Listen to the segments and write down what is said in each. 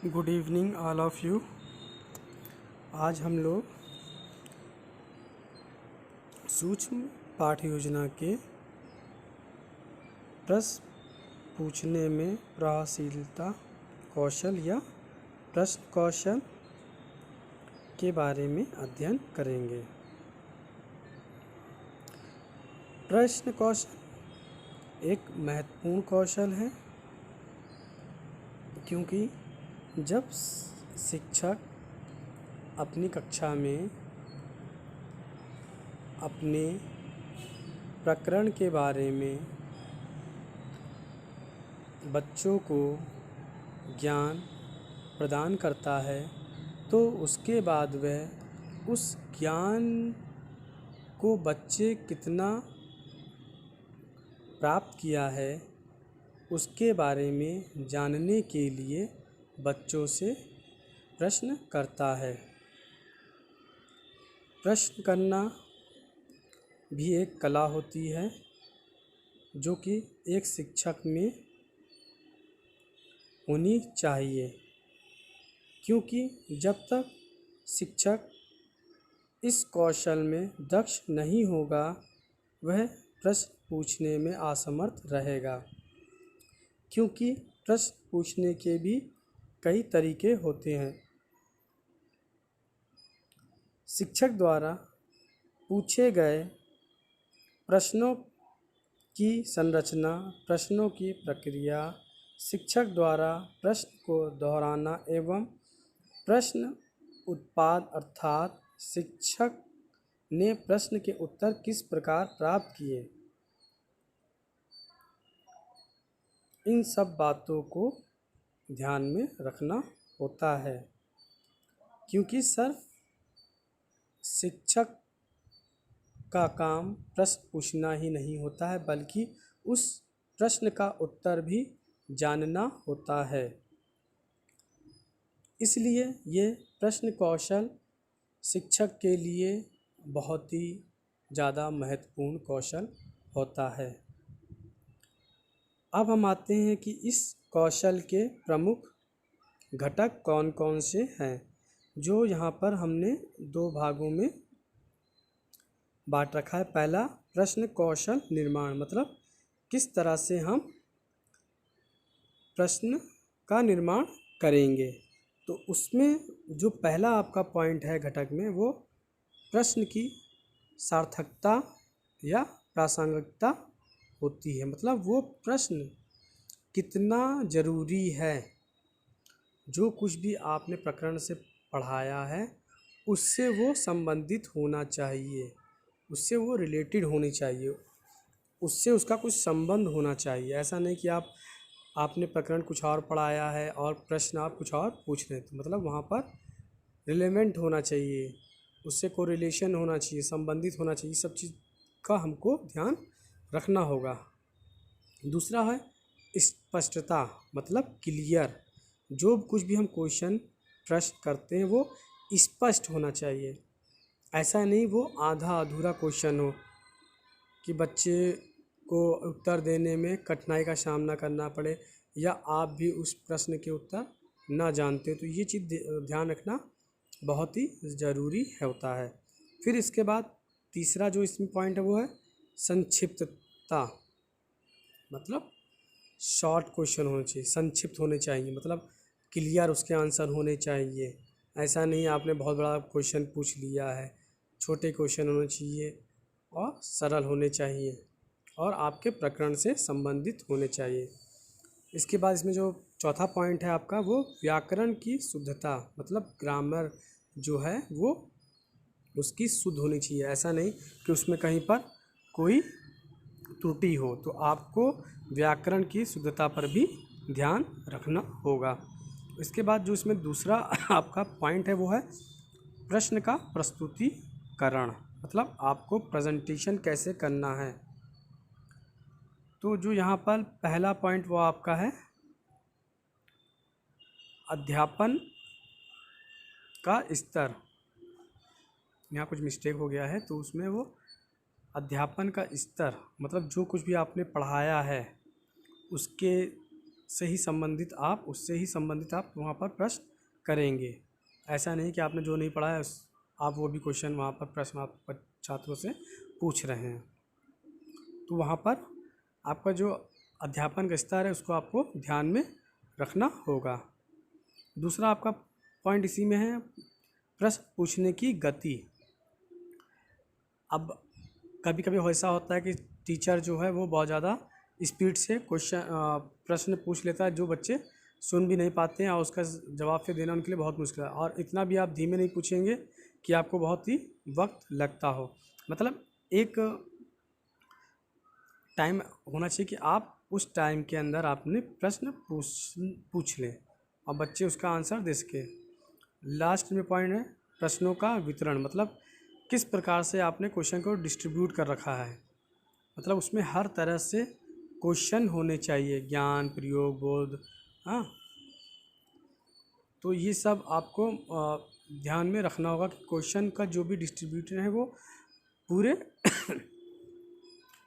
Good evening all of you. आज हम लोग सूक्ष्म पाठ योजना के प्रश्न पूछने में प्रभावशीलता कौशल या प्रश्न कौशल के बारे में अध्ययन करेंगे। प्रश्न कौशल एक महत्वपूर्ण कौशल है, क्योंकि जब शिक्षक अपनी कक्षा में अपने प्रकरण के बारे में बच्चों को ज्ञान प्रदान करता है, तो उसके बाद वह उस ज्ञान को बच्चे कितना प्राप्त किया है उसके बारे में जानने के लिए बच्चों से प्रश्न करता है। प्रश्न करना भी एक कला होती है, जो कि एक शिक्षक में होनी चाहिए, क्योंकि जब तक शिक्षक इस कौशल में दक्ष नहीं होगा, वह प्रश्न पूछने में असमर्थ रहेगा। क्योंकि प्रश्न पूछने के भी कई तरीके होते हैं। शिक्षक द्वारा पूछे गए प्रश्नों की संरचना, प्रश्नों की प्रक्रिया, शिक्षक द्वारा प्रश्न को दोहराना एवं प्रश्न उत्पाद अर्थात शिक्षक ने प्रश्न के उत्तर किस प्रकार प्राप्त किए, इन सब बातों को ध्यान में रखना होता है। क्योंकि सिर्फ शिक्षक का काम प्रश्न पूछना ही नहीं होता है, बल्कि उस प्रश्न का उत्तर भी जानना होता है। इसलिए ये प्रश्न कौशल शिक्षक के लिए बहुत ही ज़्यादा महत्वपूर्ण कौशल होता है। अब हम आते हैं कि इस कौशल के प्रमुख घटक कौन कौन से हैं, जो यहाँ पर हमने दो भागों में बांट रखा है। पहला, प्रश्न कौशल निर्माण, मतलब किस तरह से हम प्रश्न का निर्माण करेंगे। तो उसमें जो पहला आपका पॉइंट है घटक में, वो प्रश्न की सार्थकता या प्रासंगिकता होती है। मतलब वो प्रश्न कितना ज़रूरी है, जो कुछ भी आपने प्रकरण से पढ़ाया है उससे वो संबंधित होना चाहिए, उससे वो रिलेटेड होनी चाहिए, उससे उसका कुछ संबंध होना चाहिए। ऐसा नहीं कि आपने प्रकरण कुछ और पढ़ाया है और प्रश्न आप कुछ और पूछ रहे थे। मतलब वहाँ पर रिलेवेंट होना चाहिए, उससे कोरिलेशन होना चाहिए, संबंधित होना चाहिए। सब चीज़ का हमको ध्यान रखना होगा। दूसरा है स्पष्टता, मतलब क्लियर। जो कुछ भी हम क्वेश्चन प्रश्न करते हैं वो स्पष्ट होना चाहिए। ऐसा नहीं वो आधा अधूरा क्वेश्चन हो कि बच्चे को उत्तर देने में कठिनाई का सामना करना पड़े, या आप भी उस प्रश्न के उत्तर ना जानते हो। तो ये चीज़ ध्यान रखना बहुत ही ज़रूरी होता है। फिर इसके बाद तीसरा जो इसमें पॉइंट है वो है संक्षिप्तता, मतलब शॉर्ट क्वेश्चन होने चाहिए, संक्षिप्त होने चाहिए, मतलब क्लियर उसके आंसर होने चाहिए। ऐसा नहीं आपने बहुत बड़ा क्वेश्चन पूछ लिया है, छोटे क्वेश्चन होने चाहिए और सरल होने चाहिए और आपके प्रकरण से संबंधित होने चाहिए। इसके बाद इसमें जो चौथा पॉइंट है आपका, वो व्याकरण की शुद्धता, मतलब ग्रामर जो है वो उसकी शुद्ध होनी चाहिए। ऐसा नहीं कि उसमें कहीं पर कोई त्रुटि हो। तो आपको व्याकरण की शुद्धता पर भी ध्यान रखना होगा। इसके बाद जो इसमें दूसरा आपका पॉइंट है वो है प्रश्न का प्रस्तुतिकरण, मतलब आपको प्रेजेंटेशन कैसे करना है। तो जो यहाँ पर पहला पॉइंट वो आपका है अध्यापन का स्तर। यहाँ कुछ मिस्टेक हो गया है, तो उसमें वो अध्यापन का स्तर, मतलब जो कुछ भी आपने पढ़ाया है उसके से ही संबंधित आप उससे ही संबंधित आप वहाँ पर प्रश्न करेंगे। ऐसा नहीं कि आपने जो नहीं पढ़ा है आप वो भी क्वेश्चन वहाँ पर प्रश्न आप छात्रों से पूछ रहे हैं। तो वहाँ पर आपका जो अध्यापन का स्तर है उसको आपको ध्यान में रखना होगा। दूसरा आपका पॉइंट इसी में है प्रश्न पूछने की गति। अब कभी कभी ऐसा होता है कि टीचर जो है वो बहुत ज़्यादा स्पीड से प्रश्न पूछ लेता है, जो बच्चे सुन भी नहीं पाते हैं और उसका जवाब फिर देना उनके लिए बहुत मुश्किल है। और इतना भी आप धीमे नहीं पूछेंगे कि आपको बहुत ही वक्त लगता हो। मतलब एक टाइम होना चाहिए कि आप उस टाइम के अंदर आपने प्रश्न पूछ लें और बच्चे उसका आंसर दे सके। लास्ट में पॉइंट है प्रश्नों का वितरण। मतलब किस प्रकार से आपने क्वेश्चन को डिस्ट्रीब्यूट कर रखा है। मतलब उसमें हर तरह से क्वेश्चन होने चाहिए, ज्ञान, प्रयोग, बोध। हाँ, तो ये सब आपको ध्यान में रखना होगा कि क्वेश्चन का जो भी डिस्ट्रीब्यूशन है वो पूरे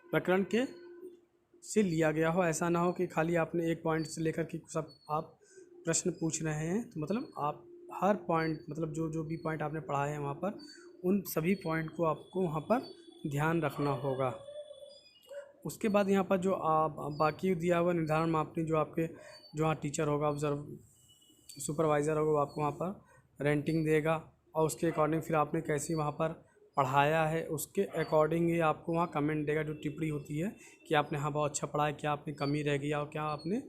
प्रकरण के से लिया गया हो। ऐसा ना हो कि खाली आपने एक पॉइंट से लेकर के सब आप प्रश्न पूछ रहे हैं। तो मतलब आप हर पॉइंट, मतलब जो जो भी पॉइंट आपने पढ़ाए हैं वहाँ पर उन सभी पॉइंट को आपको वहाँ पर ध्यान रखना होगा। उसके बाद यहाँ पर जो आप बाकी दिया हुआ निर्धारण मापनी, जो आपके जो वहाँ टीचर होगा, सुपरवाइज़र होगा, वो आपको वहाँ पर रेंटिंग देगा और उसके अकॉर्डिंग फिर आपने कैसे वहाँ पर पढ़ाया है उसके अकॉर्डिंग ही आपको वहाँ कमेंट देगा, जो टिप्पणी होती है कि आपने हाँ बहुत अच्छा पढ़ा है, क्या आपने कमी रह गई और क्या आपने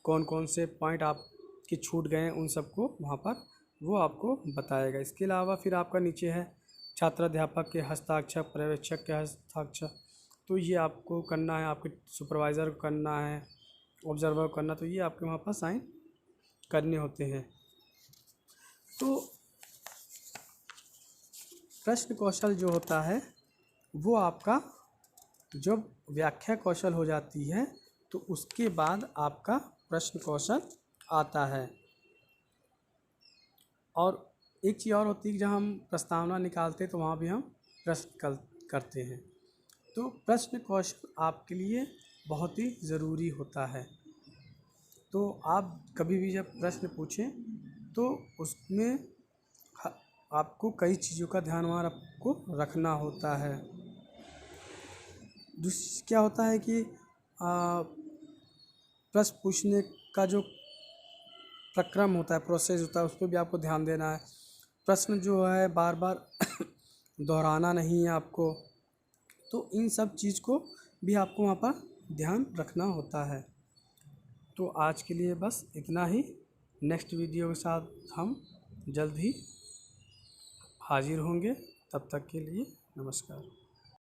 कौन कौन से पॉइंट आपके छूट गए हैं, उन सबको वहाँ पर वो आपको बताएगा। इसके अलावा फिर आपका नीचे है छात्राध्यापक के हस्ताक्षर, पर्यवेक्षक के हस्ताक्षर। तो ये आपको करना है, आपके सुपरवाइज़र को करना है, ऑब्जर्वर को करना, तो ये आपके वहाँ पर साइन करने होते हैं। तो प्रश्न कौशल जो होता है वो आपका जब व्याख्या कौशल हो जाती है तो उसके बाद आपका प्रश्न कौशल आता है। और एक चीज़ और होती है कि जब हम प्रस्तावना निकालते हैं तो वहाँ भी हम प्रश्न करते हैं। तो प्रश्न कौशल आपके लिए बहुत ही ज़रूरी होता है। तो आप कभी भी जब प्रश्न पूछें तो उसमें आपको कई चीज़ों का ध्यान वहाँ आपको रखना होता है। क्या होता है कि प्रश्न पूछने का जो प्रक्रम होता है, प्रोसेस होता है, उस पर भी आपको ध्यान देना है। प्रश्न जो है बार बार दोहराना नहीं है आपको। तो इन सब चीज़ को भी आपको वहाँ पर ध्यान रखना होता है। तो आज के लिए बस इतना ही। नेक्स्ट वीडियो के साथ हम जल्द ही हाजिर होंगे। तब तक के लिए नमस्कार।